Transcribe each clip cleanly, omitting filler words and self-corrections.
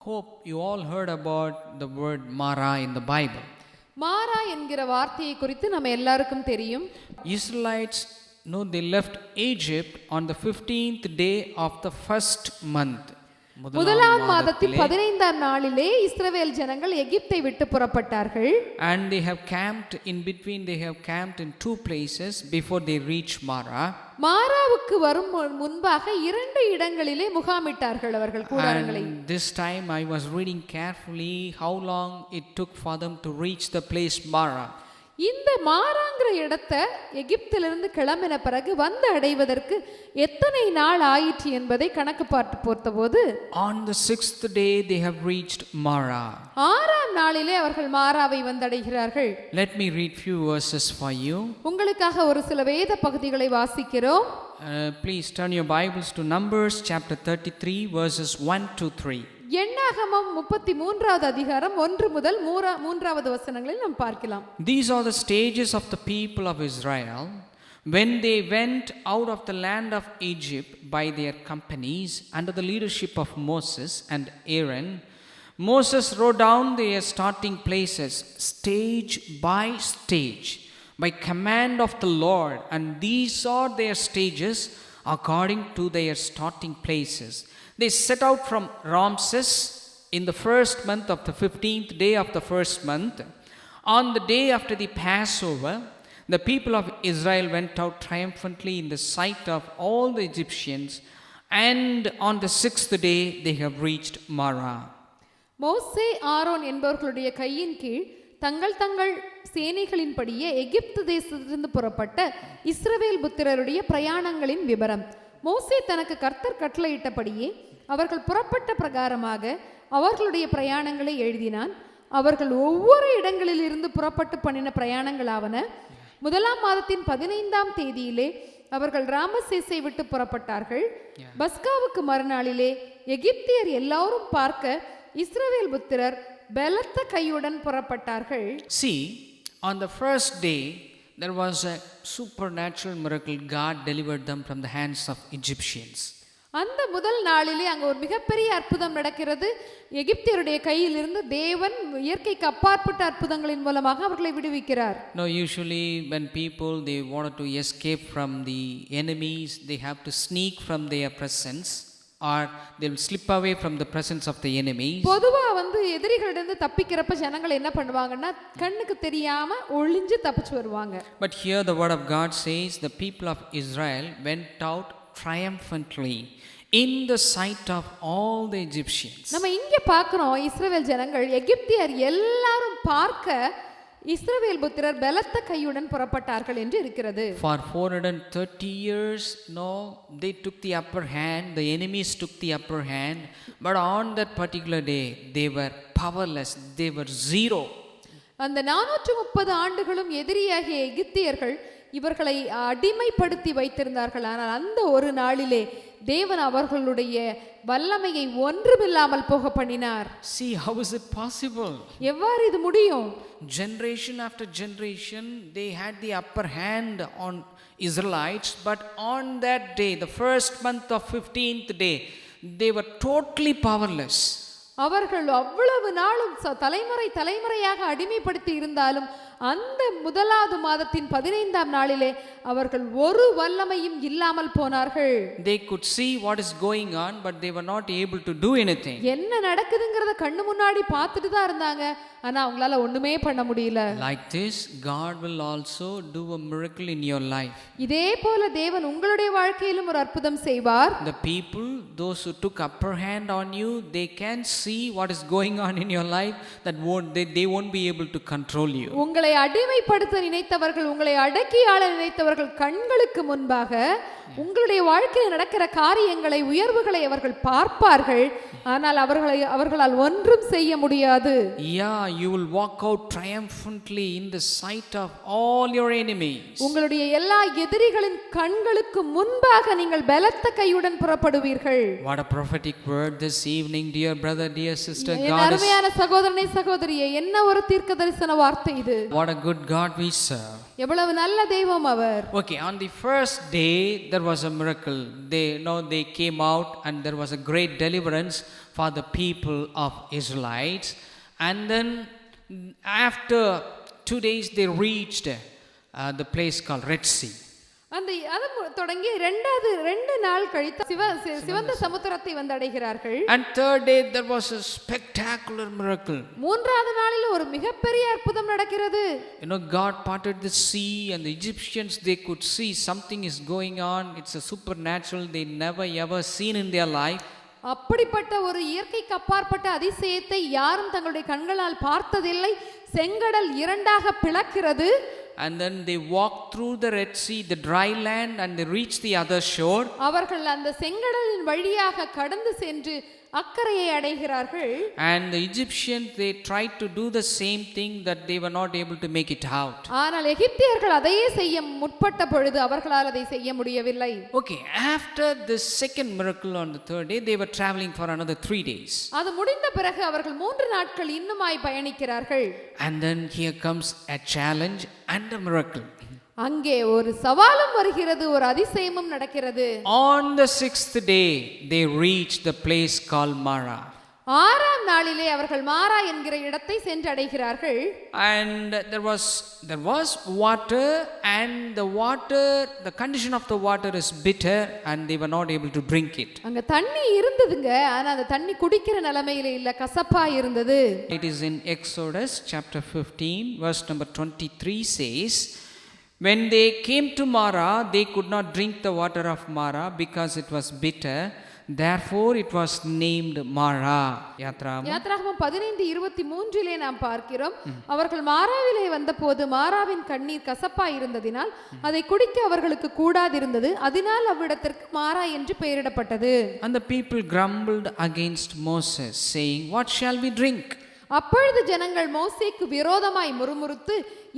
Hope you all heard about the word Mara in the Bible. மாரா என்கிற வார்த்தையை குறித்து நம்ம எல்லாருக்கும் தெரியும். Israelites they left Egypt on the 15th day of the first month. முதலாம் மாதத்தின் 15ஆம் நாளிலே இஸ்ரவேல் ஜனங்கள் எகிப்தை விட்டு புறப்பட்டார்கள். And they have camped in two places before they reach Mara. மாராவுக்கு வரும் முன்பாக இரண்டு இடங்களிலே முகாமிட்டார்கள் அவர்கள் கூடாரங்களை. And this time I was reading carefully how long it took for them to reach the place Mara. இந்த மாராங்கிற இடத்தை எகிப்திலிருந்து கிளம்பின பிறகு வந்து அடைவதற்கு எத்தனை நாள் ஆயிற்று என்பதை கணக்கு பார்த்து பார்த்தபோது on the 6th day they have reached Mara. ஆறாம் நாளிலே அவர்கள் மாராவை வந்தடைகிறார்கள். Let me read few verses for you. உங்களுக்காக ஒரு சில வேத பகுதிகளை வாசிக்கிறோம். Please turn your Bibles to Numbers chapter 33 verses 1 to 3. எண்ணாகமம் 33வது அதிகாரம் 1 முதல் 3வது வசனங்களில் நாம் பார்க்கலாம். These are the stages of the people of Israel when they went out of the land of Egypt by their companies under the leadership of Moses and Aaron. Moses wrote down their starting places stage by stage by command of the Lord, and these are their stages according to their starting places. They set out from Ramses in the first month of the 15th day of the first month. On the day after the Passover, the people of Israel went out triumphantly in the sight of all the Egyptians, and on the 6th day they have reached Mara. மோசே Aaron என்பவர்களுடைய கையின் கீழ் தங்கள் சேனைகளின்படியே எகிப்து தேசத்திலிருந்து புறப்பட்ட இஸ்ரவேல் புத்திரருடைய பிரயாணங்களின் விபரம். மோசே தனக்கு கர்த்தர் கட்டளையிட்டபடியே அவர்கள் புறப்பட்ட பிரகாரமாக அவர்களுடைய பிரயாணங்களை எழுதினான். அவர்கள் ஒவ்வொரு இடங்களில் இருந்து புறப்பட்டு பண்ணின பிரயாணங்களாவன. முதலாம் மாதத்தின் 15ஆம் தேதியிலே அவர்கள் ராமசேசை விட்டு புறப்பட்டார்கள். பஸ்காவுக்கு மறுநாளிலே எகிப்தியர் எல்லாரும் பார்க்க இஸ்ரவேல் புத்திரர் பலத்த கையுடன் புறப்பட்டார்கள். See, on the first day there was a supernatural miracle. God delivered them from the hands of Egyptians. அந்த முதல் நாளிலே அங்க ஒரு மிகப்பெரிய அற்புதம் நடக்கிறது. எகிப்தியருடைய கையில் இருந்து தேவன் இயற்கைக்கு அப்பாற்பட்ட அற்புதங்களின் மூலமாக அவர்களை விடுவிக்கிறார். No, usually when people they wanted to escape from the enemies, they have to sneak from their presence or they will slip away from the presence of the enemies. பொதுவா எதிரிகளிடந்து தப்பிக்கிறப்ப ஜனங்கள் என்ன பண்ணுவாங்கன்னா கண்ணுக்கு தெரியாம ஒளிஞ்சு தப்பிச்சு வருவாங்க. But here the word of God says the people of Israel went out triumphantly in the sight of all the Egyptians. நம்ம இங்க பார்க்கிறோம் இஸ்ரவேல் ஜனங்கள் எகிப்தியர் எல்லாரும் பார்க்க இஸ்ரவேல் புத்திரர் பலத்த கையுடன் புறப்பட்டார்கள் என்று இருக்கிறது. For 430 years they took the upper hand, the enemies took the upper hand, but on that particular day they were powerless, they were zero. அந்த 430 ஆண்டுகளும் எதிரியாகிய எகிப்தியர்கள் இவர்களை அடிமைப்படுத்தி வைத்திருந்தார்கள். ஆனால் அந்த ஒரு நாளிலே தேவன் அவர்களுடைய வல்லமையை ஒன்றுமில்லாமல் போக பண்ணினார். See, how is it possible? எவ்வாறு இது முடியும்? Generation after generation they had the upper hand on Israelites, but on that day, the first month of 15th day, they were totally powerless. அவர்கள் அவ்வளவு நாளும் தலைமுறையாக அடிமைப்படுத்தி இருந்தாலும் அந்த முதலாவது மாதத்தின் 15ஆம் நாளிலே அவர்கள் ஒரு வல்லமையும் இல்லாமல் போனார்கள். They could see what is going on, but they were not able to do anything. என்ன நடக்குதுங்கறத கண்ணு முன்னாடி பார்த்துட்டு தான் இருந்தாங்க. ஆனா அவங்களால ஒண்ணுமே பண்ண முடியல. Like this, God will also do a miracle in your life. இதே போல தேவன் உங்களுடைய வாழ்க்கையிலும் ஒரு அற்புதம் செய்வார். The people, those who took upper hand on you, they can see what is going on in your life, that they won't be able to control you. உங்களை அடிமைப்படுத்த நினைத்தவர்கள், உங்களை அடக்கி ஆள நினைத்தவர்கள் கண்களுக்கு முன்பாக உங்களுடைய வாழ்க்கையில் நடக்கிற காரியங்களை, உயர்வுகளை அவர்கள் பார்ப்பார்கள். ஆனால் அவர்களால் ஒன்றும் செய்ய முடியாது. Yeah, you will walk out triumphantly in the sight of all your enemies. உங்களுடைய எல்லா எதிரிகளின் கண்களுக்கு முன்பாக நீங்கள் பலத்த கையுடன் புறப்படுவீர்கள். What a prophetic word this evening, dear brother, dear sister. God, அருமையான சகோதரனே சகோதரியே, என்ன ஒரு தீர்க்கதரிசன வார்த்தை இது. What a good God we serve. எவ்வளவு நல்ல தெய்வம் அவர். Okay, on the first day there was a miracle. They came out and there was a great deliverance for the people of Israelites. And then after 2 days they reached the place called Red Sea. அந்த அது தொடங்கி ரெண்டு நாள் கழித்து சிவந்த சமுத்திரத்தை வந்து அடைகிறார்கள். And third day there was a spectacular miracle. மூன்றாவது நாளில் ஒரு மிகப்பெரிய அற்புதம் நடக்கிறது. God parted the sea and the Egyptians, they could see something is going on. It's a supernatural they never ever seen in their life. அப்படிப்பட்ட ஒரு இயற்கைக்கு அப்பாற்பட்ட அதிசயத்தை யாரும் தங்களுடைய கண்களால் பார்த்ததில்லை. செங்கடல் இரண்டாக பிளக்கிறது. And then they walked through the Red Sea, the dry land, and they reached the other shore. அவர்கள் அந்த செங்கடலின் வழியாக கடந்து சென்று அக்கறையை அடைகிறார்கள். And the Egyptians, they tried to do the same thing, that they were not able to make it out. ஆனால் எகிப்தியர்கள் அதையே செய்ய முற்பட்ட பொழுது அவர்களால் அதை செய்ய முடியவில்லை. Okay, after the second miracle on the third day, they were traveling for another 3 days. அது முடிந்த பிறகு அவர்கள் 3 நாட்கள் இன்னுமாய் பயணிக்கிறார்கள். And then here comes a challenge and a miracle. அங்கே ஒரு சவாலும் வருகிறது, ஒரு அதிசயமும் நடக்கிறது. On the 6th day they reached the place called Mara. 6ஆம் நாளிலே அவர்கள் மாரா என்கிற இடத்தை சென்றடைகிறார்கள். And there was water, and the condition of the water is bitter, and they were not able to drink it. அங்க தண்ணி இருந்ததுங்க, ஆனா அந்த தண்ணி குடிக்கிற நிலைமையில இல்ல, கசப்பா இருந்தது. It is in Exodus chapter 15 verse number 23 says, when they came to Mara, they could not drink the water of Mara because it was bitter. Therefore it was named Mara. யாத்ராகமம் 15:23 நாம் பார்க்கிறோம், அவர்கள் மாராவிலே வந்தபோது மாராவின் கண்ணீர் கசப்பா இருந்ததினால் அதை குடிக்க அவர்களுக்கு கூடாதிருந்தது, அதனால் அவ்விடத்திற்கு மாரா என்று பெயரிடப்பட்டது. And the people grumbled against Moses, saying, what shall we drink? அப்பொழுது ஜனங்கள் மோசேக்கு விரோதமாய் முறுமுறுத்து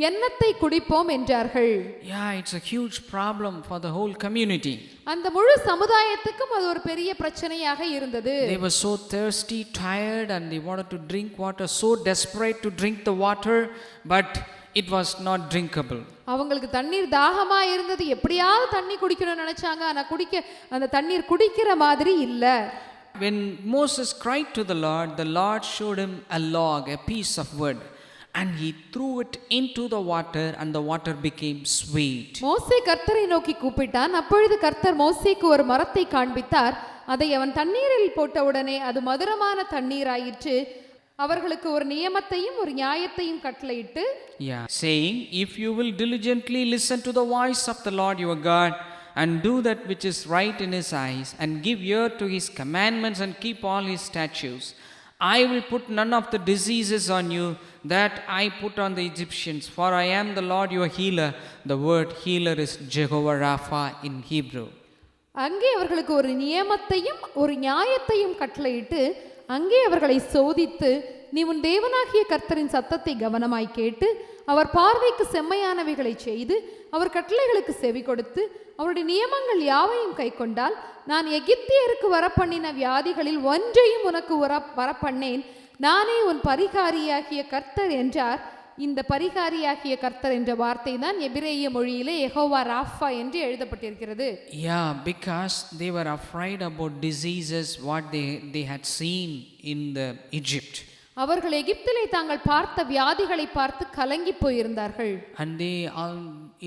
என்னத்தை குடிப்போம் என்றார்கள். Yeah, it's a huge problem for the whole community. அந்த முழு சமுதாயத்துக்கும் அது ஒரு பெரிய பிரச்சனையாக இருந்தது. They were so thirsty, tired, and they wanted to drink water, so desperate to drink the water, but it was not drinkable. அவங்களுக்கு தண்ணீர் தாகமா இருந்தது, எப்படியாவது தண்ணி குடிக்கணும்னு நினைச்சாங்க, ஆனா அந்த தண்ணீர் குடிக்கிற மாதிரி இல்ல. When Moses cried to the Lord showed him a log, a piece of wood, and he threw it into the water, and the water became sweet. மோசே கர்த்தரை நோக்கி கூப்பிட்டான். அப்பொழுது கர்த்தர் மோசேக்கு ஒரு மரத்தை காண்பித்தார். அதை அவன் தண்ணீரில் போட்டவுடனே அது மதுரமான தண்ணீராயிற்று. அவர்களுக்கு ஒரு நியமத்தையும் ஒரு நியாயத்தையும் கட்டளையிட்டு, saying, if you will diligently listen to the voice of the Lord your God, and do that which is right in his eyes, and give ear to his commandments, and keep all his statutes, I will put none of the diseases on you that I put on the Egyptians, for I am the Lord your healer. The word healer is Jehovah Rapha in Hebrew. அங்கே அவர்களுக்கு ஒரு நியமத்தையும் ஒரு நியாயத்தையும் கட்டளையிட்டு அங்கே அவர்களை சோதித்து, நீ உன் தேவனாகிய கர்த்தரின் சத்தத்தை கவனமாய் கேட்டு அவர் பார்வைக்கு செம்மையானவைகளை செய்து அவர் கட்டளைகளுக்கு செவி கொடுத்து அவருடைய நியமங்கள் யாவையும் கை கொண்டால் நான் எகிப்தியருக்கு வரப்பண்ணின வியாதிகளில் ஒன்றையும் உனக்கு வரப்பண்ணேன். நானே உன் பரிகாரியாகிய கர்த்தர் என்றார். இந்த பரிகாரியாகிய கர்த்தர் என்ற வார்த்தை தான் எபிரேய மொழியிலே யெகோவா ராஃபா என்று எழுதப்பட்டிருக்கிறது. Because they were afraid about diseases what they had seen in the Egypt. அவர்கள் எகிப்திலே தாங்கள் பார்த்த வியாதிகளை பார்த்து கலங்கி போயிருந்தார்கள். And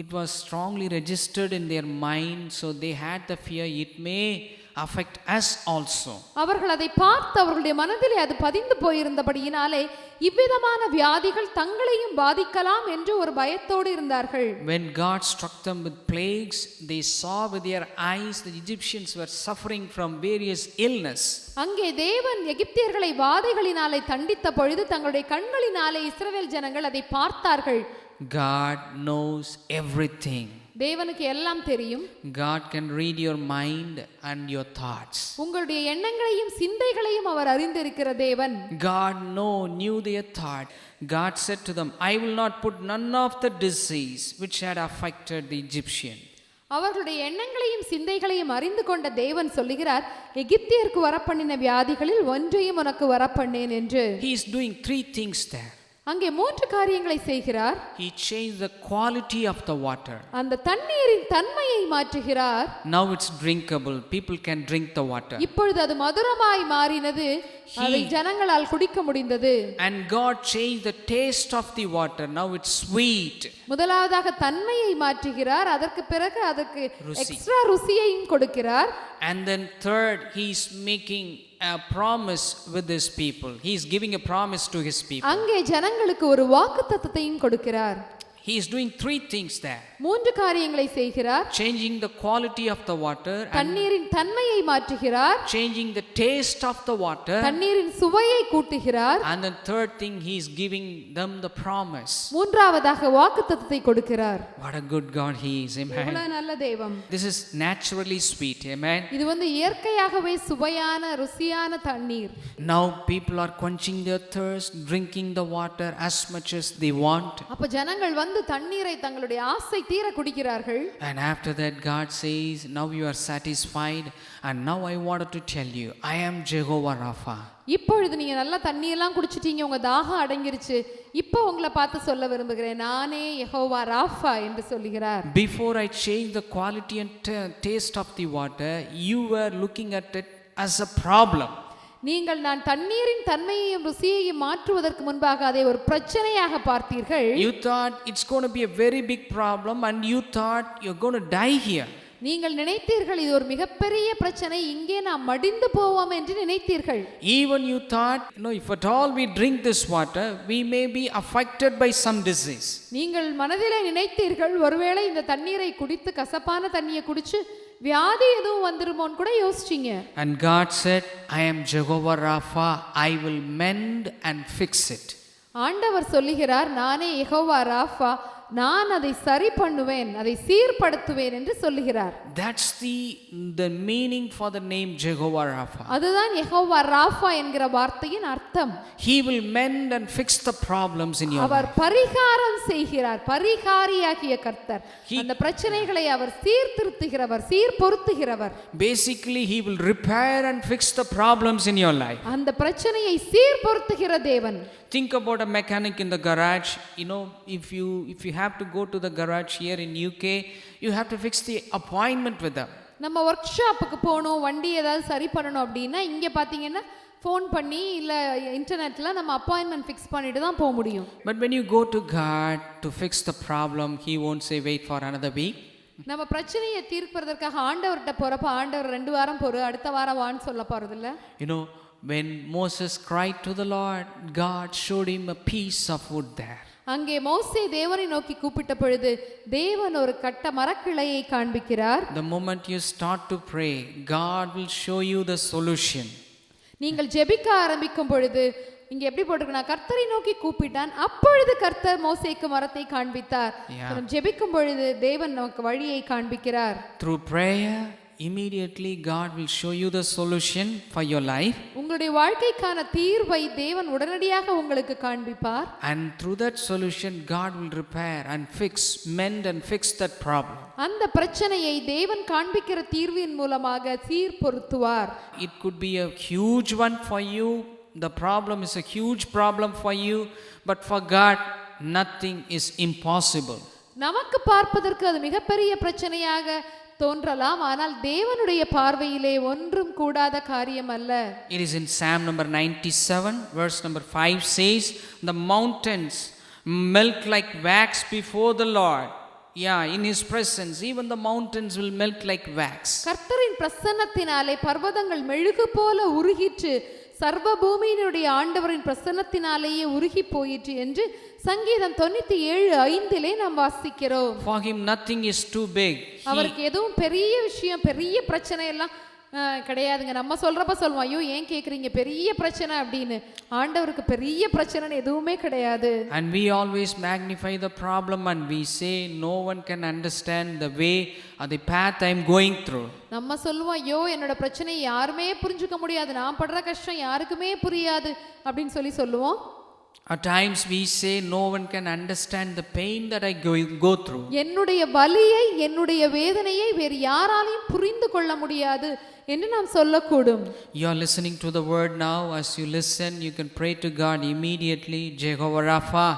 it was strongly registered in their mind, so they had the fear it may affect us also. அவர்கள் அதை பார்த்து அவர்களுடைய மனதிலே அது பதிந்து போயிருந்தபடியினாலே இவ்விதமான வியாதிகள் தங்களையும் பாதிக்கலாம் என்று ஒரு பயத்தோடு இருந்தார்கள். When God struck them with plagues, they saw with their eyes the Egyptians were suffering from various illness. அங்கே தேவன் எகிப்தியர்களை வாதைகளினாலே தண்டித்த பொழுது தங்களுடைய கண்களினாலே இஸ்ரவேல் ஜனங்கள் அதை பார்த்தார்கள். God knows everything. தேவனுக்கு எல்லாம் தெரியும். God can read your mind and your thoughts. உங்களுடைய எண்ணங்களையும் சிந்தைகளையும் அவர் அறிந்திருக்கிற தேவன். God knew their thought. God said to them, I will not put none of the disease which had affected the Egyptian. அவர்களுடைய எண்ணங்களையும் சிந்தைகளையும் அறிந்து கொண்ட தேவன் சொல்லுகிறார், எகிப்தியருக்கு வரப்பண்ணின வியாதிகளில் ஒன்றையும் உனக்கு வரப்பண்ணேன் என்று. He is doing 3 things there. அங்கே 3 காரியங்களை செய்கிறார். He changed the quality of the water. அந்த தண்ணீரின் தன்மையை மாற்றுகிறார். Now it's drinkable. People can drink the water. இப்பொழுது அது மதுரமாய் மாறினது. அதை ஜனங்களால் குடிக்க முடிந்தது. And God changed the taste of the water. Now it's sweet. முதலாவதாக தன்மையை மாற்றுகிறார். அதற்கு பிறகு அதற்கு எக்ஸ்ட்ரா ருசியையும் கொடுக்கிறார். And then third, he's making a promise with his people. He's giving a promise to his people. அங்கே ஜனங்களுக்கு ஒரு வாக்குத்தத்தத்தையும் கொடுக்கிறார். He is doing 3 things there. 3 காரியங்களை செய்கிறார். Changing the quality of the water, தண்ணீரின் தன்மையை மாற்றுகிறார். changing the taste of the water, தண்ணீரின் சுவையை கூட்டுகிறார். and the third thing, he is giving them the promise. மூன்றாவதாக வாக்குத்தத்தத்தை கொடுக்கிறார். What a good God he is. Amen. எவ்வளவு நல்ல தெய்வம். This is naturally sweet. Amen. இது இயற்கையாகவே சுவையான ருசியான தண்ணீர். Now people are quenching their thirst, drinking the water as much as they want. அப்ப ஜனங்கள் தண்ணீரை தங்களுடைய ஆசை தீர குடிக்கிறார்கள். And after that God says, now you are satisfied, and now I wanted to tell you, I am Jehovah Rapha. இப்பொழுது நீங்க நல்ல தண்ணி எல்லாம் குடிச்சிட்டீங்க, உங்க தாகம் அடங்கிருச்சு. இப்போ உங்களை பார்த்து சொல்ல விரும்புகிறேன், நானே யெகோவா ராஃபா என்று சொல்கிறார். Before I changed the quality and taste of the water, you were looking at it as a problem. நீங்கள் நான் தண்ணீரின் தன்மையையும் ருசியையும் மாற்றுவதற்கு முன்பாக அதை ஒரு பிரச்சனையாக பார்த்தீர்கள். You thought it's going to be a very big problem, and you thought you're going to die here. நீங்கள் நினைத்தீர்கள் இது ஒரு மிகப்பெரிய பிரச்சனை, இங்கே நாம் மடிந்து போவோம் என்று நினைத்தீர்கள். Even you thought, if at all we drink this water, we may be affected by some disease. நீங்கள் மனதிலே நினைத்தீர்கள், ஒருவேளை இந்த தண்ணீரை குடித்து கசப்பான தண்ணியை குடிச்சு வியாதி எதுவும் வந்துருமோன்னு கூட யோசிச்சீங்க. And God said, I am Jehovah Rapha, I will mend and fix it. ஆண்டவர் சொல்லுகிறார், நானே யெகோவா ராஃபா, நான் அதை சரி பண்ணுவேன், அதை சீர்படுத்துவேன் என்று சொல்லுகிறார். That's the meaning for the name Jehovah Rapha. அதுதான் யெகோவா ராஃபா என்கிற வார்த்தையின் அர்த்தம். He will mend and fix the problems in your life. அவர் பரிகாரம் செய்கிறார், பரிகாரியாகிய கர்த்தர். அந்த பிரச்சனைகளை அவர் சீர்திருத்துகிறவர், சீர்பொருத்துகிறவர். Basically he will repair and fix the problems in your life. அந்த பிரச்சனையை சீர்பொருத்துகிற தேவன். Think about a mechanic in the garage. If you have to go to the garage here in UK, you have to fix the appointment with them. நம்ம work ஷாப்புக்கு போகணும், வண்டி ஏதாவது சரி பண்ணணும் அப்படின்னா இங்கே பார்த்தீங்கன்னா ஃபோன் பண்ணி இல்லை இன்டர்நெட்டில் நம்ம அப்பாயின்மெண்ட் ஃபிக்ஸ் பண்ணிட்டு தான் போக முடியும். But when you go to God to fix the problem, he won't say wait for another week. நம்ம பிரச்சனையை தீர்ப்பதற்காக ஆண்டவர்கிட்ட போறப்ப ஆண்டவர் 2 வாரம் பொறு, அடுத்த வாரம் வான்னு சொல்ல போறதில்ல. When Moses cried to the Lord, God showed him a piece of wood there. அங்கே மோசே தேவனை நோக்கி கூப்பிட்ட பொழுது தேவன் ஒரு கட்ட மரக்கிளையை காண்பிக்கிறார். The moment you start to pray, God will show you the solution. நீங்கள் ஜெபிக்க ஆரம்பிக்கும் பொழுது இங்க எப்படி போட்டுருக்குன்னா, கர்த்தரை நோக்கி கூப்பிட்டான், அப்பொழுது கர்த்தர் மோசேக்கு மரத்தை காண்பித்தார். ஜெபிக்கும் பொழுது தேவன் நமக்கு வழியை காண்பிக்கிறார். Through prayer, immediately God will show you the solution for your life. உங்களுடைய வாழ்க்கைக்கான தீர்வை தேவன் உடனடியாக உங்களுக்கு காண்பிப்பார். And through that solution God will repair and mend and fix that problem. அந்த பிரச்சனையை தேவன் காண்பிக்கிற தீர்வின் மூலமாக சீர்பொருத்துவார். It could be a huge one for you. The problem is a huge problem for you, but for God nothing is impossible. நமக்கு பார்ப்பதற்கு அது மிகப்பெரிய பிரச்சனையாக தோன்றலாம், ஆனால் தேவனுடைய பார்வையிலே ஒன்றும் கூடாத காரியம் அல்ல. It is in Psalm number 97 verse number 5 says, the mountains melt like wax before the Lord. In his presence even the mountains will melt like wax. கர்த்தரின் பிரசன்னத்தினாலே பர்வதங்கள் மெழுகு போல உருகிற்று, சர்வ பூமியினுடைய ஆண்டவரின் பிரசன்னத்தினாலேயே உருகி போயிற்று என்று சங்கீதம் 97:5 நாம் வாசிக்கிறோம். For him nothing is too big. அவருக்கு எதுவும் பெரிய விஷயம், பெரிய பிரச்சனை எல்லாம் கிடையாதுங்க. நம்ம சொல்றப்ப சொல்லுவோம், ஐயோ ஏன் கேக்குறீங்க பெரிய பிரச்சனை அப்படின்னு. ஆண்டவருக்கு பெரிய பிரச்சனை எதுவுமே கிடையாது. And we always magnify the problem and we say no one can understand the way or the path I am going through. நம்ம சொல்லுவோம், ஐயோ என்னோட பிரச்சனை யாருமே புரிஞ்சுக்க முடியாது, நான் படுற கஷ்டம் யாருக்குமே புரியாது அப்படின்னு சொல்லுவோம். At times we say no one can understand the pain that I go through. என்னுடைய வலியை, என்னுடைய வேதனையை வேறு யாராலையும் புரிந்து கொள்ள முடியாது என்று நாம் சொல்லக்கூடும். You are listening to the word now. As you listen, you can pray to God immediately. Jehovah Rapha,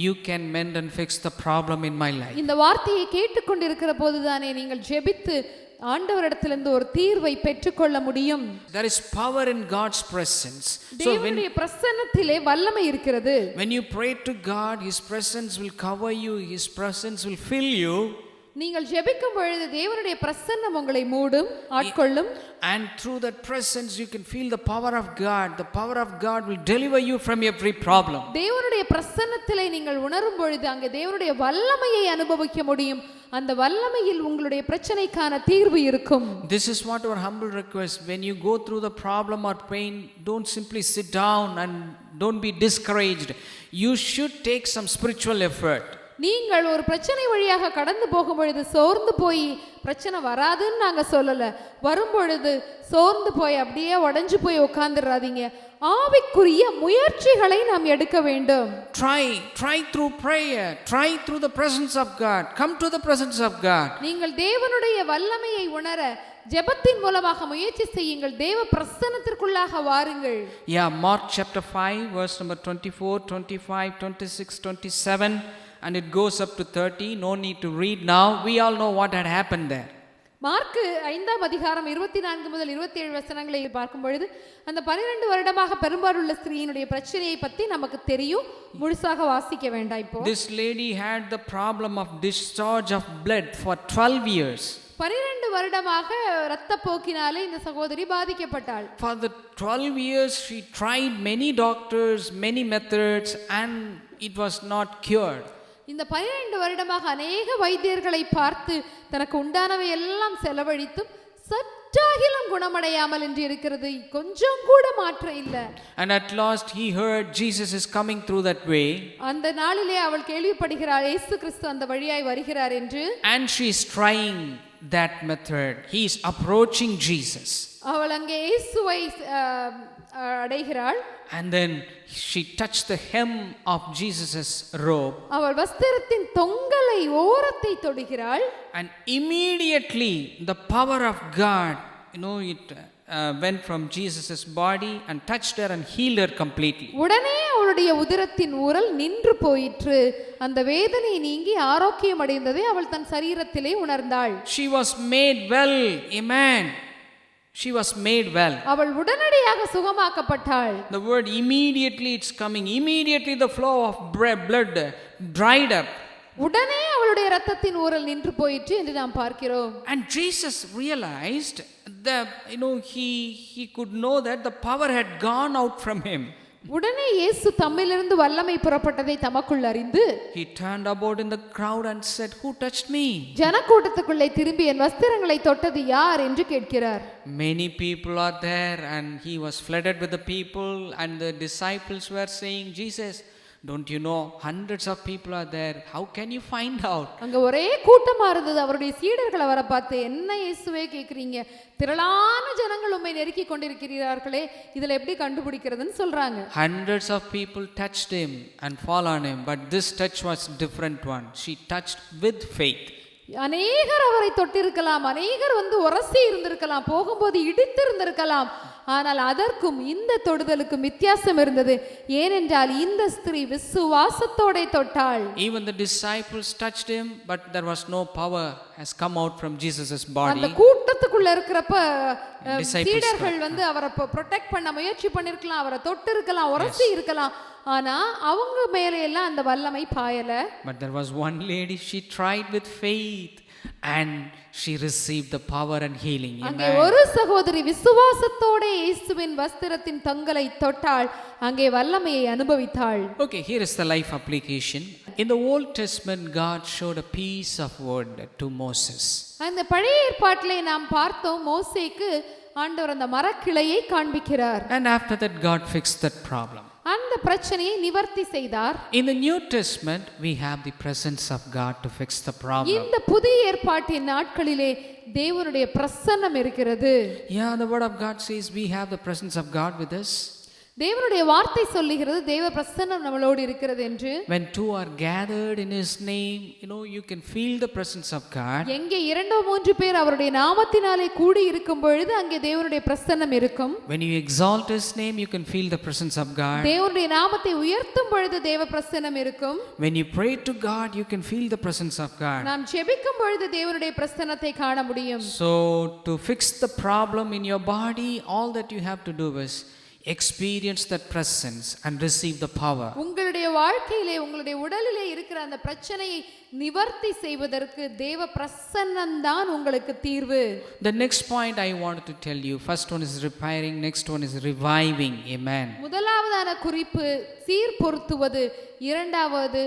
you can mend and fix the problem in my life. இந்த வார்த்தையை கேட்டுக்கொண்டிருக்கிற போதுதானே நீங்கள் ஜெபித்து ஆண்டவரிடத்திலிருந்து ஒரு தீர்வை பெற்றுக்கொள்ள முடியும். There is power in God's presence. தேவனுடைய பிரசன்னத்திலே வல்லமை இருக்கிறது. When you pray to God, His presence will cover you. His presence will fill you. நீங்கள் ஜெபிக்கும் பொழுது தேவனுடைய பிரசன்னம் உங்களை மூடும், ஆட்கொள்ளும். And through that presence you can feel the power of God. The power of God will deliver you from every problem. தேவனுடைய பிரசன்னத்திலே நீங்கள் உணரும் பொழுது அங்கே தேவனுடைய வல்லமையை அனுபவிக்க முடியும். அந்த வல்லமையில் உங்களுடைய பிரச்சனைக்கான தீர்வு இருக்கும். This is what our humble request. When you go through the problem or pain, don't simply sit down and don't be discouraged. You should take some spiritual effort. நீங்கள் ஒரு பிரச்சனை வழியாக கடந்து போகும் பொழுது சோர்ந்து போய் பிரச்சனை வராதுன்னு நாங்க சொல்லல, வரும் பொழுது சோர்ந்து போய் அப்படியே உடைஞ்சு போய் உட்கார்ந்துடாதீங்க. ஆவிக்குரிய முயற்சிகளை நாம் எடுக்க வேண்டும். Try through prayer. Try through the presence of God. Come to the presence of God. நீங்கள் தேவனுடைய வல்லமையை உணர ஜெபத்தின் மூலமாக முயற்சி செய்யுங்கள். தேவ பிரசன்னத்திற்குள்ளாக வாருங்கள். Yeah, Mark chapter 5 verse number 24, 25, 26, 27 and it goes up to 30. No need to read now. We all know what had happened there. Mark 5ஆம் அதிகாரம் 24 முதல் 27 வசனங்களை பார்க்கும் பொழுது அந்த 12 வருடமாக பெரும்பாலுள்ள ஸ்திரீயினுடைய பிரச்சனையை பத்தி நமக்கு தெரியும். முழுசாக வாசிக்க வேண்டாம் இப்போ. This lady had the problem of discharge of blood for 12 years. 12 வருடமாக இரத்த போக்கினாலே இந்த சகோதரி பாதிக்கப்பட்டாள். For the 12 years she tried many doctors, many methods and it was not cured. இந்த 12 வருடமாக அநேக வைத்தியர்களை பார்த்து தனக்கு உண்டானவை எல்லாம் செலவழித்தும் சற்றாகிலும் குணமடையாமல் என்று இருக்கிறது. கொஞ்சம் கூட மாற்றம் இல்ல. And at last he heard Jesus is coming through that way. அந்த நாளிலே அவள் கேள்விப்படுகிறாள், இயேசு கிறிஸ்து அந்த வழியாய் வருகிறார் என்று. And she is trying that method. He is approaching Jesus. அவள் அங்கே இயேசுவை அடைகிறாள். And then she touched the hem of Jesus's robe. அவள் வஸ்திரத்தின் தொங்கலை ஓரத்தை தொடுகிறாள். And immediately the power of God, it went from Jesus's body and touched her and healed her completely. உடனே அவளுடைய உதிரத்தின் ஊரல் நின்று போயிற்று. அந்த வேதனை நீங்கி ஆரோக்கியம் அடைந்ததை அவள் தன் சரீரத்திலே உணர்ந்தாள். She was made well. Amen. She was made well. அவள் உடனடியாக சுகமாக்கப்பட்டாள். The word immediately, it's coming. Immediately the flow of blood dried up. உடனே அவளுடைய இரத்தத்தின் ஊரல் நின்று போயிற்று என்று நாம் பார்க்கிறோம். And Jesus realized that he could know that the power had gone out from him. உடனே இயேசு தம்மிலிருந்து வல்லமை புறப்பட்டதை தமக்குள் அறிந்து He turned about in the crowd and said, "Who touched me?" ஜனக்கூட்டத்துக்குள்ளே திரும்பி என் வஸ்திரங்களை தொட்டது யார் என்று கேட்கிறார். Many people are there and he was flooded with the people and the disciples were saying, "Jesus, don't you know hundreds of people are there? How can you find out?" அங்க ஒரே கூட்டமா இருந்தது. அவருடைய சீடர்கள் அவரை பார்த்து, என்ன இயேசுவே கேக்குறீங்க, திரளான ஜனங்கள் உம்மை நெருக்கி கொண்டிருக்கிறார்களே, இதுல எப்படி கண்டுபிடிக்கிறதுன்னு சொல்றாங்க. Hundreds of people touched him and fall on him, but this touch was different one. She touched with faith. அநேகர் அவரை தொட்டிருக்கலாம், அநேகர் உரசி இருந்திருக்கலாம், போகும்போது இடித்து இருந்திருக்கலாம். ஆனால் அதற்கும் இந்த தொடுதலுக்கும் வித்தியாசம் இருந்தது. ஏனென்றால் இந்த ஸ்திரீ விசுவாசத்தோட தொட்டாள். Even the disciples touched him, but there was no power has come out from Jesus's body. அந்த கூட்டத்துக்குள்ள இருக்கிறப்ப சீடர்கள் அவரை ப்ரொடெக்ட் பண்ண முயற்சி பண்ணிருக்கலாம், அவரை தொட்டு இருக்கலாம், உரசி இருக்கலாம். ஆனா அவங்க மேல எல்லாம் அந்த வல்லமை பாயல. But there was one lady, she tried with faith and she received the power and healing. அங்கே ஒரு சகோதரி விசுவாசத்தோட இயேசுவின் வஸ்திரத்தின் தொங்கலை தொட்டாள், அங்கே வல்லமையை அனுபவித்தாள். Okay, here is the life application. In the Old Testament, God showed a piece of wood to Moses. அந்த பழைய ஏற்பாட்டிலே நாம் பார்த்தோம், மோசேக்கு ஆண்டவர் அந்த மரக்கிளையை காண்பிக்கிறார். And after that, God fixed that problem. அந்த பிரச்சனையை நிவர்த்தி செய்தார். In the New Testament, we have the presence of God to fix the problem. இந்த புதிய ஏற்பாட்டின் நாட்களிலே தேவனுடைய பிரசன்னம் இருக்கிறது. Yeah, the word of God says we have the presence of God with us. தேவனுடைய வார்த்தை சொல்லுகிறது தேவ பிரசன்னம் நம்மளோடு இருக்கிறது என்று. When two are gathered in his name, you can feel the presence of God. எங்கே இரண்டோ மூன்று பேர் அவருடைய நாமத்தினாலே கூடி இருக்கும் பொழுது அங்கே தேவனுடைய பிரசன்னம் இருக்கும். When you exalt his name, you can feel the presence of God. தேவனுடைய நாமத்தை உயர்த்தும் பொழுது தேவ பிரசன்னம் இருக்கும். When you pray to God, you can feel the presence of God. நாம் ஜெபிக்கும் பொழுது தேவனுடைய பிரசன்னத்தை காண முடியும். So to fix the problem in your body, all that you have to do is experience that presence and receive the power. உங்களுடைய வாழ்க்கையிலே உங்களுடைய உடலிலே இருக்கிற அந்த பிரச்சனையை நிவர்த்தி செய்வதற்கு தேவ பிரசன்னம் தான் உங்களுக்கு தீர்வு. The next point I wanted to tell you, first one is repairing, next one is reviving. Amen. முதலாவதான குறிப்பு சீர்பொருத்துவது, இரண்டாவது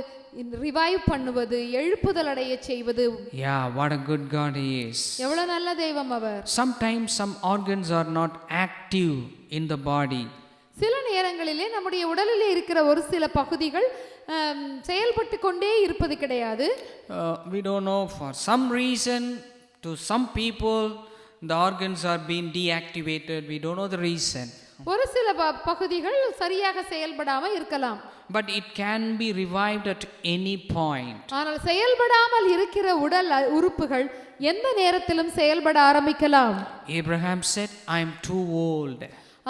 ரிவைவ் பண்ணுவது, எழுப்புதல் அடைய செய்வது. Yeah, what a good God he is. எவ்வளவு நல்ல தெய்வம் அவர். Sometimes some organs are not active in the body. சில நேரங்களிலே நம்முடைய உடலிலே இருக்கிற ஒரு சில பகுதிகள் செயல்பட்டு கொண்டே இருப்பது கிடையாது. We don't know, for some reason to some people the organs are being deactivated. We don't know the reason. ஒரு சில பகுதிகள் சரியாக செயல்படாம இருக்கலாம். But it can be revived at any point. ஆனால் செயல்படாமல் இருக்கிற உடல் உறுப்புகள் எந்த நேரத்திலும் செயல்பட ஆரம்பிக்கலாம். Abraham said, I am too old.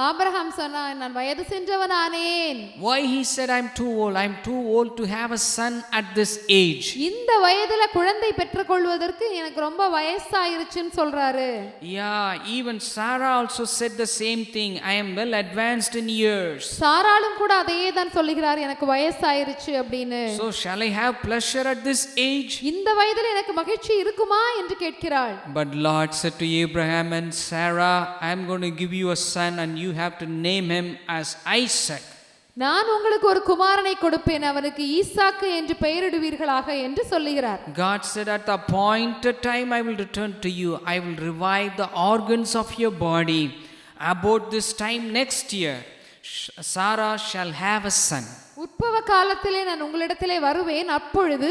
Abraham சொன்னான், நான் வயது சென்றவனானேன். Why he said I am too old? I am too old to have a son at this age. இந்த வயதுல குழந்தை பெற்றுக்கொள்வதற்கு எனக்கு ரொம்ப வயசாயிருச்சுன்னு சொல்றாரு. Yeah, even Sarah also said the same thing. I am well advanced in years. சாராளும் கூட அதையே தான் சொல்லுகிறார், எனக்கு வயசாயிருச்சு அப்படின்னு. So shall I have pleasure at this age? இந்த வயதுல எனக்கு மகிழ்ச்சி இருக்குமா என்று கேட்கிறாள். But Lord said to Abraham and Sarah, I am going to give you a son and you have to name him as Isaac. நான் உங்களுக்கு ஒரு குமாரனை கொடுப்பேன், அவனுக்கு ஈசாக்கு என்று பெயரிடுவீர்களாக என்று சொல்லுகிறார். God said, at the appointed time I will return to you. I will revive the organs of your body. About this time next year, Sarah shall have a son. உற்பவ காலத்திலே நான் உங்களிடத்திலே வருவேன், அப்பொழுது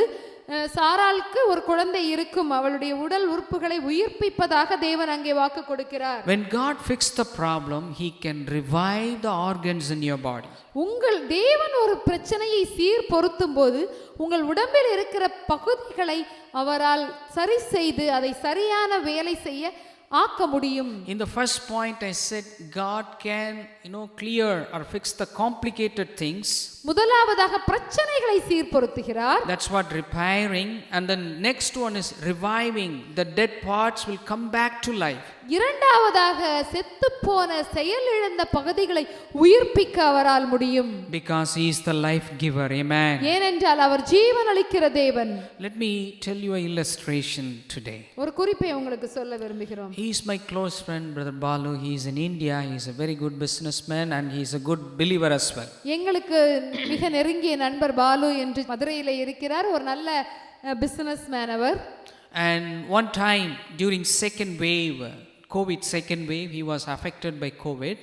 சாராளுக்கு ஒரு குழந்தை இருக்கும், அவளுடைய உடல் உறுப்புகளை உயிர்ப்பிப்பதாக தேவன் அங்கே வாக்கு கொடுக்கிறார். When God fixed the problem, he can revive the organs in your body. உங்கள் தேவன் ஒரு பிரச்சனையை சீர் பொருத்தும் போது உங்கள் உடம்பில் இருக்கிற பகுதிகளை அவரால் சரி செய்து அதை சரியான வேலை செய்ய ஆக்க முடியும். In the first point I said God can clear or fix the complicated things. முதலாவதாக பிரச்சனைகளை சீர்பொருத்துகிறார். That's what repairing. And the next one is reviving. The dead parts will come back to life. இரண்டாவதாக செத்துப்போன செயலிழந்த பகுதிகளை உயிர்ப்பிக்க அவரால் முடியும். Because he is the life giver. Amen. ஏனென்றால் அவர் ஜீவன் அளிக்கிற தேவன். Let me tell you an illustration today. ஒரு குறிப்பை உங்களுக்கு சொல்ல விரும்புகிறோம். He is my close friend, Brother Balu. He is in India. He is a very good businessman and he is a good believer as well. எங்களுக்கு மிக நெருங்கிய நண்பர் பாலு என்று மதுரையிலே இருக்கிறார், ஒரு நல்ல பிசினஸ்மேன் அவர். And one time during second wave, COVID second wave, he was affected by COVID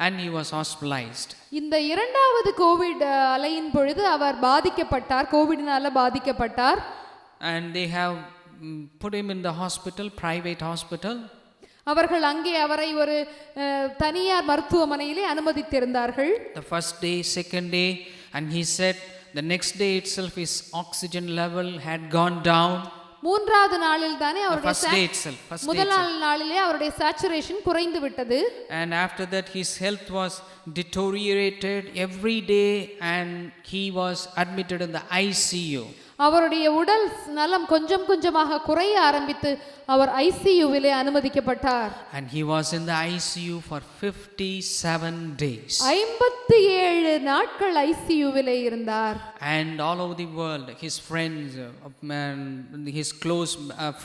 and he was hospitalized. இந்த இரண்டாவது கோவிட் அலையின் பொழுது அவர் பாதிக்கப்பட்டார், கோவிட்னால பாதிக்கப்பட்டார். And they have put him in the hospital, private hospital. அவர்கள் அங்கே அவரை ஒரு தனியார் மருத்துவமனையிலே அனுமதித்திருந்தார்கள். The first day, second day, and he said the next day itself his oxygen level had gone down. மூன்றாவது நாளில் தானே அவருடைய முதல் நாளிலே அவருடைய சேச்சுரேஷன் குறைந்து விட்டது. And after that his health was deteriorated every day and he was admitted in the ICU. அவருடைய உடல் நலம் கொஞ்சம் கொஞ்சமாக குறைய ஆரம்பித்து அவர் ஐசியூவிலே அனுமதிக்கப்பட்டார். And he was in the ICU for 57 days. 57 நாட்கள் ஐசியூவிலே இருந்தார். And all over the world, his friends, his close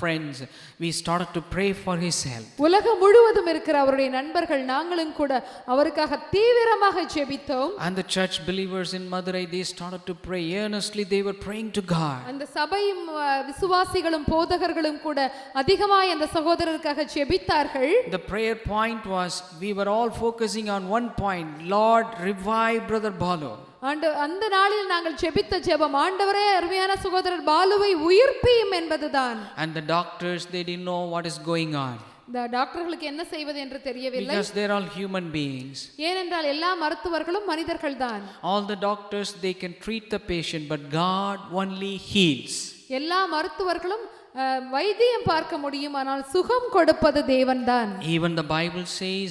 friends, we started to pray for his health. உலகம் முழுவதும் இருக்கிற அவருடைய நண்பர்கள் நாங்களும் கூட அவருக்காக தீவிரமாக ஜெபித்தோம். And the church believers in Madurai, they started to pray earnestly. They were praying to God. அந்த சபையும் விசுவாசிகளும் போதகர்களும் கூட அதிகமாய் அந்த சகோதரருக்காக ஜெபித்தார்கள். The prayer point was, we were all focusing on one point, Lord revive Brother Balu. அந்த நாளில் நாங்கள் ஜெபித்த ஜெபம், ஆண்டவரே அருமையான சகோதரர் பாலுவை உயிர்ப்பியும் என்பதுதான். And the doctors, they didn't know what is going on. இந்த டாக்டர்களுக்கு என்ன செய்வது என்று தெரியவில்லை. Because they're all human beings. ஏனென்றால் எல்லா மருத்துவர்களும் மனிதர்கள்தான். All the doctors, they can treat the patient, but God only heals. எல்லா மருத்துவர்களும் வைத்தியம் பார்க்க முடியும், ஆனால் சுகம் கொடுப்பது தேவன்தான். Even the Bible says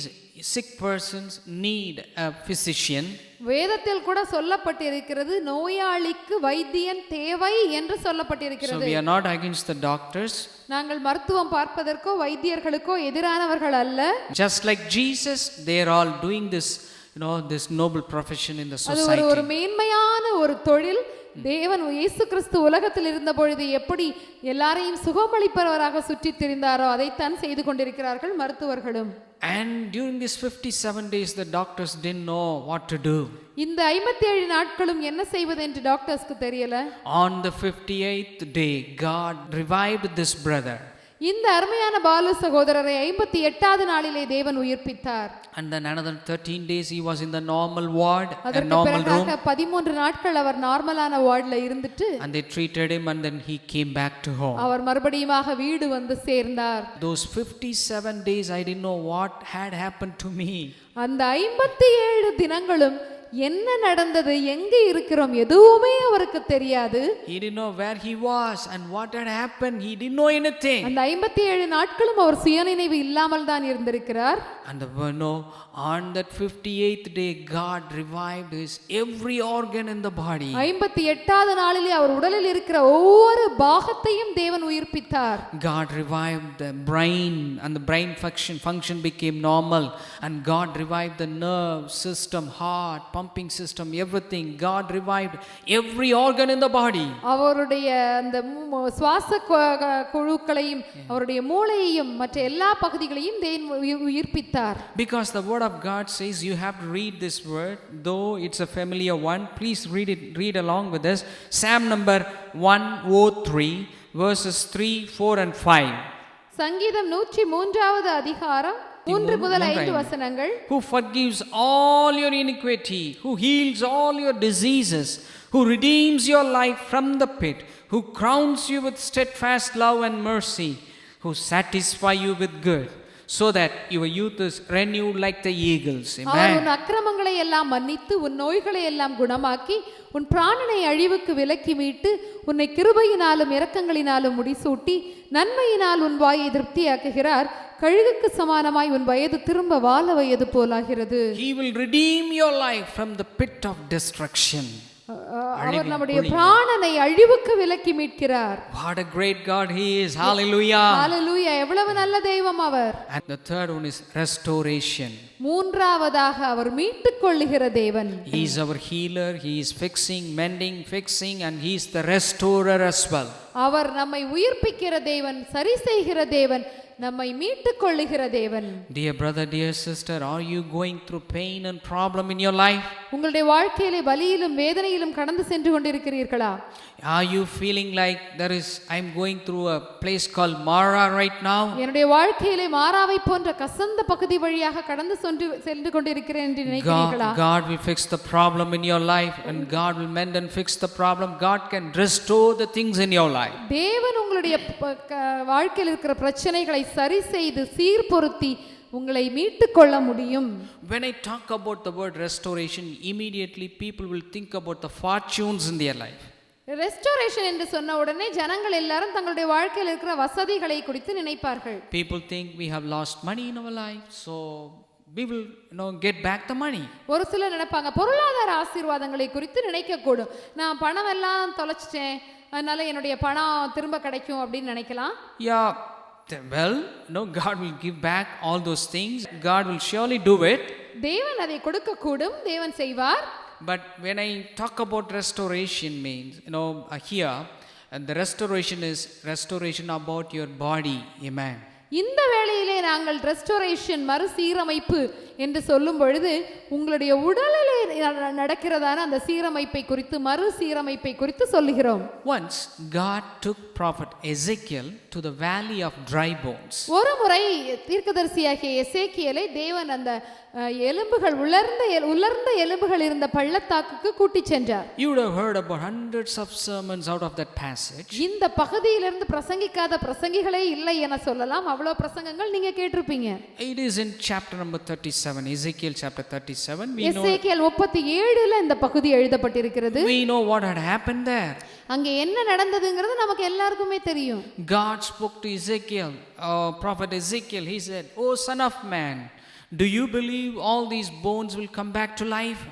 sick persons need a physician. வேதத்தில் கூட சொல்லப்பட்டிருக்கிறது நோயாளிக்கு வைத்தியன் தேவை என்று சொல்லப்பட்டிருக்கிறது. So we are not against the doctors. நாங்கள் மருத்துவம் பார்ப்பதற்கோ வைத்தியர்களுக்கோ எதிரானவர்கள் அல்ல. Just like Jesus, they are all doing this, this noble profession in the society. அது ஒரு மேன்மையான ஒரு தொழில். தேவன் இயேசு கிறிஸ்து உலகத்தில் இருந்த பொழுது எப்படி எல்லாரையும் சுகமளிப்பவராக சுற்றித் திரிந்தாரோ அதைத்தான் செய்து கொண்டிருக்கிறார்கள் மருத்துவர்களும். And during these 57 days the doctors didn't know what to do. இந்த 57 நாட்களும் என்ன செய்வது என்று டாக்டர்ஸ்க்கு தெரியல. On the 58th day God revived this brother. இந்த அருமையான பாலு சகோதரரை 58வது நாளிலே தேவன் உயிர்ப்பித்தார். And then another 13 days he was in the normal ward, a normal room. 13 நாட்கள் அவர் நார்மலான வார்டுல இருந்துட்டு and they treated him and then he came back to home. அவர் மறுபடியுமாக வீடு வந்து சேர்ந்தார். Those 57 days I didn't know what had happened to me. அந்த 57 தினங்களும் என்ன நடந்தது, எங்கே இருக்கிறோம், எதுவுமே அவருக்கு தெரியாது. He didn't know where he was and what had happened. He didn't know anything. அந்த 57 நாட்களும் அவர் சுயநினைவு இல்லாமல் தான் இருந்திருக்கிறார். And on that 58th day God revived his every organ in the body. 58வது நாளிலே அவர் உடலில் இருக்கிற ஒவ்வொரு பாகத்தையும் தேவன் உயிர்ப்பித்தார். God revived the brain and the brain function became normal, and God revived the nerve system, heart, pumping system, everything. God revived every organ in the body. அவருடைய அந்த சுவாச குழுக்களையும் அவருடைய மூளையையும் மற்ற எல்லா பகுதிகளையும் தேவன் உயிர்ப்பித்தார். Because the word of God says, you have to read this word, though it's a familiar one. Please read along with us. Psalm number 103 verses 3, 4 and 5. சங்கீதம் 103வது அதிகாரம் 3 முதல் 5 வசனங்கள். Who forgives all your iniquity, who heals all your diseases, who redeems your life from the pit, who crowns you with steadfast love and mercy, who satisfies you with good, so that your youth is renewed like the eagles. அவர் உன் அக்கிரமங்களை எல்லாம் மன்னித்து உன் நோய்களை எல்லாம் குணமாக்கி உன் பிராணனை அழிவுக்கு விலக்கி மீட்டு உன்னை கிருபையினாலும் இரக்கங்களினாலும் முடிசூட்டி நன்மையினால் உன் வாயை திருப்தியாக்குகிறார். கழுகுக்கு சமானமாய் உன் வயது திரும்ப வாழ வயது போலாகிறது. He will redeem your life from the pit of destruction. அவர் நம்முடைய பிராணனை அழிவுக்கு விலக்கி மீட்கிறார். What a great God he is. Hallelujah. Hallelujah. எவ்வளவு நல்ல தெய்வம் அவர். And the third one is restoration. மூன்றாவதாக அவர் மீட்டுக் கொள்ளுகிற தேவன். He is our healer. He is fixing, mending, and he is the restorer as well. அவர் நம்மை உயிர்ப்பிக்கிற தேவன், சரி செய்கிற தேவன், நம்மை மீட்டுக் கொள்ளுகிற தேவன். Dear brother, dear sister, are you going through pain and problem in your life? உங்களுடைய வாழ்க்கையிலே வலியிலும் வேதனையிலும் கடந்து சென்று கொண்டிருக்கிறீர்களா? Are you feeling like I'm going through a place called Mara right now? என்னுடைய வாழ்க்கையிலே மாராவை போன்ற கசந்த பகுதி வழியாக கடந்து சென்று கொண்டிருக்கிறேன் என்று நினைக்கிறீர்களா? God will fix the problem in your life, and God will mend and fix the problem. God can restore the things in your life. தேவன் உங்களுடைய வாழ்க்கையில் இருக்கிற பிரச்சனைகளை சரி செய்து சீர்பொருத்தி உங்களை மீட்டுக் கொள்ள முடியும். When I talk about the word restoration, immediately people will think about the fortunes in their life. Restoration என்று சொன்ன உடனே ஜனங்கள் எல்லாரும் தங்களுடைய வாழ்க்கையில் இருக்கிற வசதிகளை குறித்து நினைப்பார்கள். People think we have lost money in our life, so we will get back the money. ஒரு சிலர் நினைப்பாங்க பொருளாதார ஆசீர்வாதங்களை குறித்து நினைக்க கூடும். நான் பணம் எல்லாம் தொலைச்சிட்டேன், அதனால என்னுடைய பணம் திரும்ப கிடைக்கும் அப்படின்னு நினைக்கலாம். Yeah, well, God will give back all those things. God will surely do it. தேவன் அதை கொடுக்க கூடும், தேவன் செய்வார். But when I talk about restoration means, here, and the restoration is restoration about your body. Amen. இந்த வேளையிலே நாங்கள் restoration மறுசீரமைப்பு என்று சொல்லும் பொழுது உங்களுடைய உடலிலே நடக்கிறதான அந்த சீரமைப்பை குறித்து மறுசீரமைப்பை குறித்து சொல்லுகிறோம். Once God took prophet Ezekiel to the valley of dry bones. ஒரு முறை தீர்க்கதரிசியாகிய எசேக்கியேலை தேவன் அந்த எலும்புகள் உலர்ந்த எலும்புகள் இருந்த பள்ளத்தாக்குக்கு கூட்டி சென்றார். You would have heard about hundreds of sermons out of that passage. இந்த பகுதியிலிருந்து பிரசங்கிக்காத பிரசங்கிகளே இல்லை என சொல்லலாம். அவ்வளவு பிரசங்கங்கள் நீங்க கேட்டிருப்பீங்க. It is in chapter number 37, Ezekiel chapter 37. எசேக்கியேல் 37ல இந்த பகுதி எழுதப்பட்டிருக்கிறது. We know what had happened there. அங்கே என்ன நடந்ததுங்கிறது நமக்கு எல்லாருக்குமே தெரியும். God spoke to Ezekiel, prophet Ezekiel. He said, "Oh son of man, do you believe all these bones will come back to life?"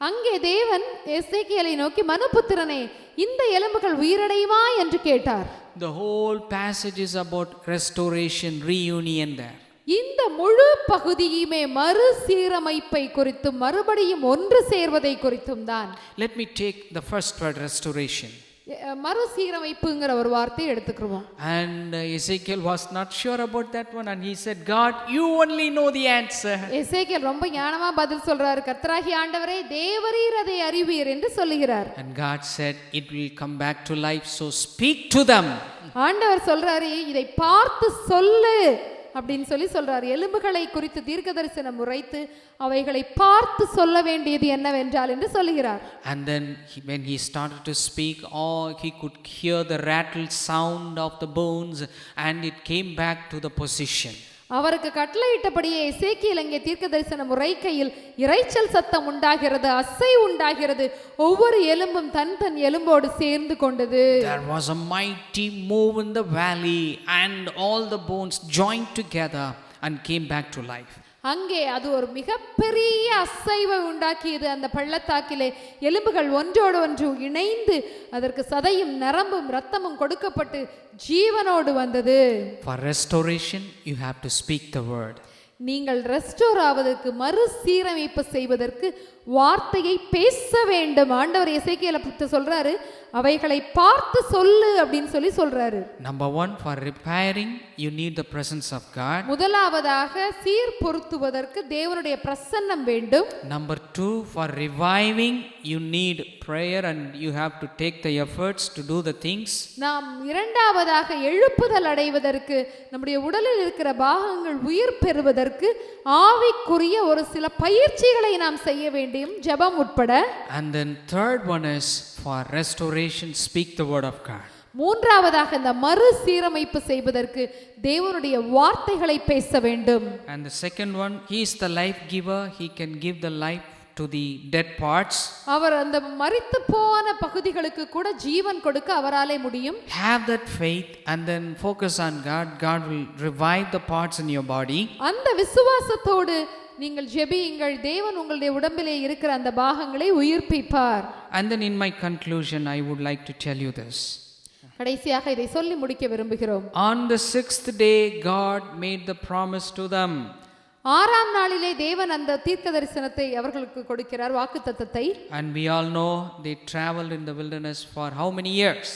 அங்கே தேவன் எசேக்கியேலை நோக்கி, மனுபுத்திரனே, இந்த எலும்புகள் உயிரடையுமா என்று கேட்டார். The whole passage is about restoration, reunion there. இந்த முழு பகுதியுமே மறுசீரமைப்பை குறித்தும் மறுபடியும் ஒன்று சேர்வதை குறித்தும் தான். Let me take the first word, restoration. மறுசீரமைப்புங்கிற ஒரு வார்த்தையை எடுத்துக்கிறோம். And Ezekiel was not sure about that one, and he said, "God, you only know the answer." எசேக்கியேல் ரொம்ப ஞானமா பதில் சொல்றாரு. கர்த்தராகிய ஆண்டவரே, தேவரீர் அதை அறிவீர் என்று சொல்லுகிறார். And God said, "It will come back to life, so speak to them." ஆண்டவர் சொல்றாரு, இதை பார்த்து சொல்லு அப்படின்னு சொல்றாரு. எலும்புகளை குறித்து தீர்க்கதரிசனம் உரைத்து அவைகளை பார்த்து சொல்ல வேண்டியது என்னவென்றால் என்று சொல்லுகிறார். And then when he started to speak, he could hear the rattle sound of the bones, and it came back to the position. அவருக்கு கட்டளையிட்டபடியே எசேக்கியேல் அங்கே தீர்க்கதரிசனம் உரைக்கையில் இரைச்சல் சத்தம் உண்டாகிறது, அசை உண்டாகிறது, ஒவ்வொரு எலும்பும் தன் தன் எலும்போடு சேர்ந்து கொண்டது. There was a mighty move in the valley, and all the bones joined together and came back to life. அங்கே அது ஒரு மிகப்பெரிய அசைவை உண்டாக்கியது. அந்த பள்ளத்தாக்கிலே எலும்புகள் ஒன்றோடு ஒன்று இணைந்து அதற்கு சதையும் நரம்பும் இரத்தமும் கொடுக்கப்பட்டு ஜீவனோடு வந்தது. For restoration you have to speak the word. நீங்கள் ரெஸ்டோர் ஆவதற்கு மறுசீரமைப்பு செய்வதற்கு வார்த்தையை பேச வேண்டும். ஆண்டவர் எசேக்கியேலை பற்றி சொல்றாரு, அவைகளை பார்த்து சொல்லு அப்படின்னு சொல்றாரு. Number 1, for repairing you need the presence of God. முதலாவதாக சீர்பொருத்துவதற்கு தேவனுடைய பிரசன்னம் வேண்டும். Number 2, for reviving you need prayer, and you have to take the efforts to do the things. நாம் இரண்டாவதாக எழுப்புதல் அடைவதற்கு, நம்முடைய உடலில் இருக்கிற பாகங்கள் உயிர் பெறுவதற்கு ஆவிக்குரிய ஒரு சில பயிற்சிகளை நாம் செய்ய வேண்டும், ஜெபம் உட்பட. And then third one is for restoration, speak the word of God. மூன்றாவதாக இந்த மறுசீரமைப்பு செய்வதற்கு தேவனுடைய வார்த்தைகளை பேச வேண்டும். And the second one, he is the life giver. He can give the life to the dead parts. அவர் அந்த மரித்து போன பகுதிகளுக்கு கூட ஜீவன் கொடுக்க அவராலே முடியும். Have that faith and then focus on God. God will revive the parts in your body. அந்த விசுவாசத்தோடு நீங்கள் ஜெபியுங்கள், தேவன் உங்களுடைய உடம்பிலே இருக்கிற அந்த பாகங்களை உயிர்ப்பிப்பார். And then in my conclusion I would like to tell you this. கடைசியாக இதை சொல்லி முடிக்க விரும்புகிறோம். On the 6th day God made the promise to them. ஆறாம் நாளிலே தேவன் அந்த தீர்க்க தரிசனத்தை அவர்களுக்கு கொடுக்கிறார், வாக்குத்தத்தத்தை. And we all know they traveled in the wilderness for how many years?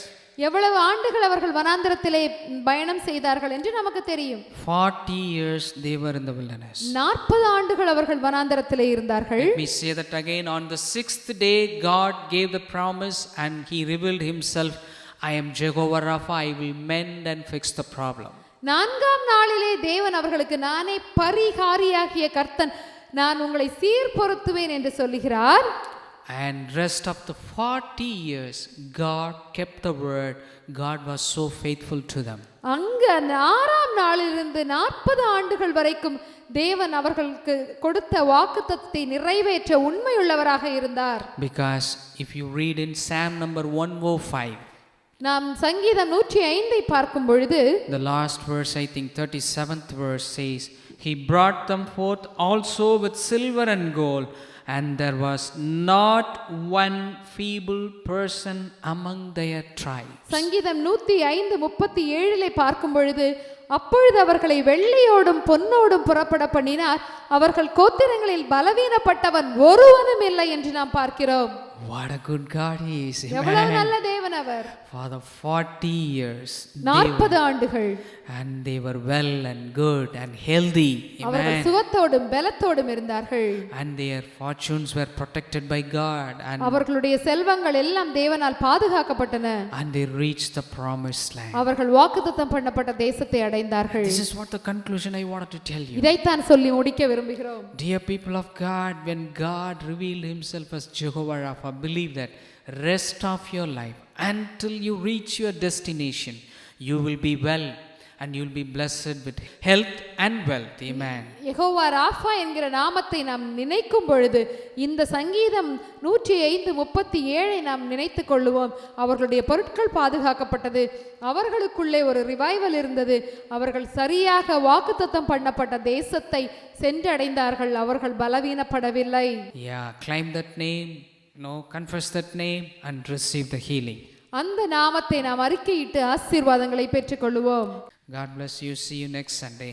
எவ்வளவு ஆண்டுகள் அவர்கள் வனாந்திரத்திலே பயணம் செய்தார்கள் என்று நமக்கு தெரியும். 40 years they were in the wilderness. 40 ஆண்டுகள் அவர்கள் வனாந்திரத்திலே இருந்தார்கள். Let me say that again. On the 6th day God gave the promise and he revealed himself. I am Jehovah Rapha, I will mend and fix the problem. நான்காம் நாளிலே தேவன் அவர்களுக்கு, நானே பரிகாரியாகிய கர்த்தன், நான் உங்களை சீர்பொருத்துவேன் என்று சொல்லுகிறார். And rest of the 40 years God kept the word. God was so faithful to them. அங்க அந்த ஆறாம் நாளிலிருந்து 40 ஆண்டுகள் வரைக்கும் தேவன் அவர்களுக்கு கொடுத்த வாக்குத்தத்தத்தை நிறைவேற்ற உண்மையுள்ளவராக இருந்தார். Because if you read in Psalm number 105, நாம் சங்கீதம் 105 பார்க்கும் பொழுது, the last verse, I think 37th verse says, he brought them forth also with silver and gold, and there was not one feeble person among their tribes. சங்கீதம் 105:37 பார்க்கும் பொழுது, அப்பொழுது அவர்களை வெள்ளியோடும் பொன்னோடும் புறப்பட பண்ணினார், அவர்கள் கோத்திரங்களில் பலவீனப்பட்டவன் ஒருவனும் இல்லை என்று நாம் பார்க்கிறோம். What a good God He is. எவ்வளவு Amen. நல்ல தேவன் அவர். For the 40 years. 40 ஆண்டுகள். And they were well and good and healthy. அவர்கள் Amen. சுகத்தோடும் பலத்தோடும் இருந்தார்கள். And their fortunes were protected by God. And அவர்களுடைய செல்வங்கள் எல்லாம் தேவனால் பாதுகாக்கப்பட்டன. And they reached the promised land. அவர்கள் வாக்குத்தத்தம் பண்ணப்பட்ட தேசத்தை அடைந்தார்கள். This is what the conclusion I wanted to tell you. இதைத்தான் சொல்லி முடிக்க விரும்புகிறோம். Dear people of God, when God revealed Himself as Jehovah Rapha, believe that rest of your life until you reach your destination, you will be well and you will be blessed with health and wealth. Amen. Jehovah Rafah என்கிற நாமத்தை நாம் நினைக்கும் பொழுது இந்த சங்கீதம் 105:37 நாம் நினைத்துக் கொள்ளுவோம். அவர்களுடைய பொருட்கள் பாதுகாக்கப்பட்டது, அவர்களுக்குள்ளே ஒரு ரிவைவல் இருந்தது, அவர்கள் சரியாக வாக்குத்தத்தம் பண்ணப்பட்ட தேசத்தை சென்றடைந்தார்கள், அவர்கள் பலவீனப்படவில்லை. Yeah, claim that name, confess that name and receive the healing. அந்த நாமத்தை நாம் அறிக்கையிட்டு ஆசீர்வாதங்களை பெற்றுக்கொள்வோம். God bless you. See you next Sunday.